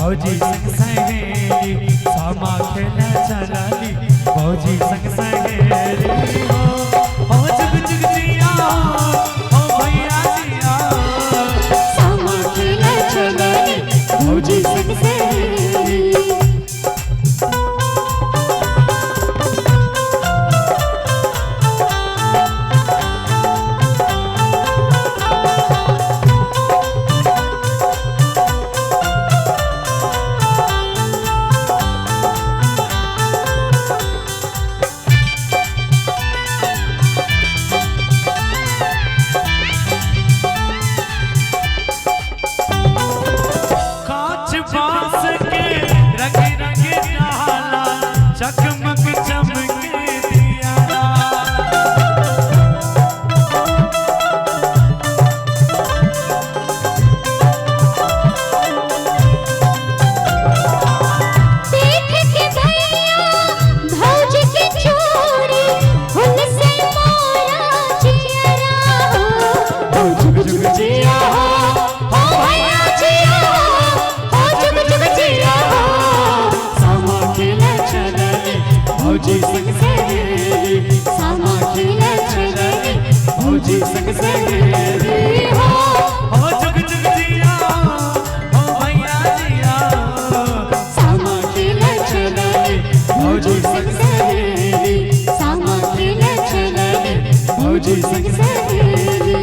भौजी संग सहेली सामा खेले चलली भौजी संग सहेली हो जुग जुग जिया हो भैया जिया सामा खेले चलली भौजी संग सहेली। चकमक चमके दिया देख के भैया भौजी की चूड़ी उनसे मोरा जिया हो जुग जुग जिया हो भैया जिया हो जुग जुग जिया हो सामा खेले चलली भौजी संग सहेली सामा खेले चलली भौजी संग सहेली हो जुग जुग जिया हो भैया जिया सामा खेले चलली भौजी संग सहेली सामा खेले चलली भौजी संग सहेली।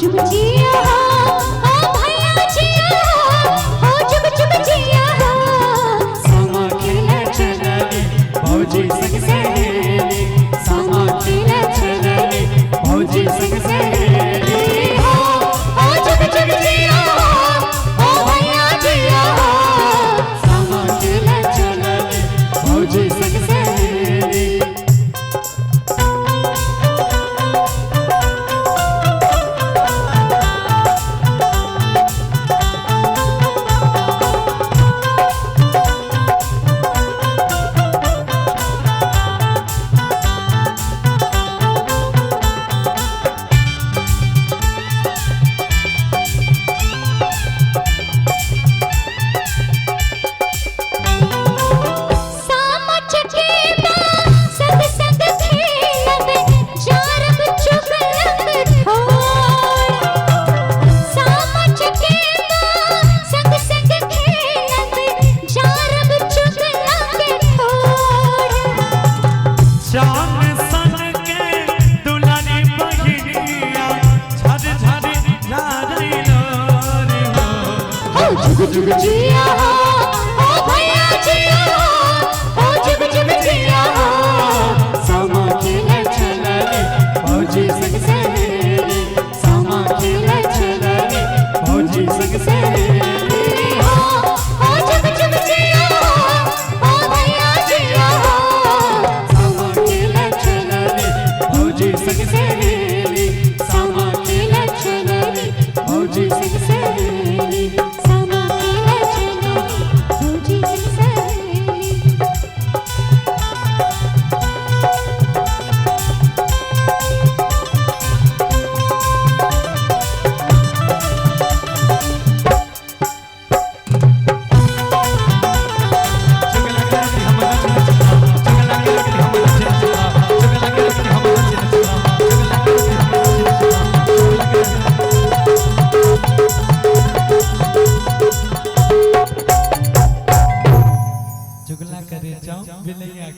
जुग जिया हो भैया जिया हो जुग जुग जिया हो सामा खेले चलली भौजी संग सहेली सामा खेले चलली भौजी संग सहेली हो जुग जुग जिया हो भैया जिया सामा खेले चलली भौजी संग सहेली। जुग जुग जिया हो भैया जिया हो जुग जुग जिया हो सामा खेले चलली भौजी संग सहेली सामा खेले चलली भौजी संग सहेली हो जुग जुग जिया हो भैया जिया सामा खेले चलली भौजी संग सहेली सामा खेले चलली भौजी संग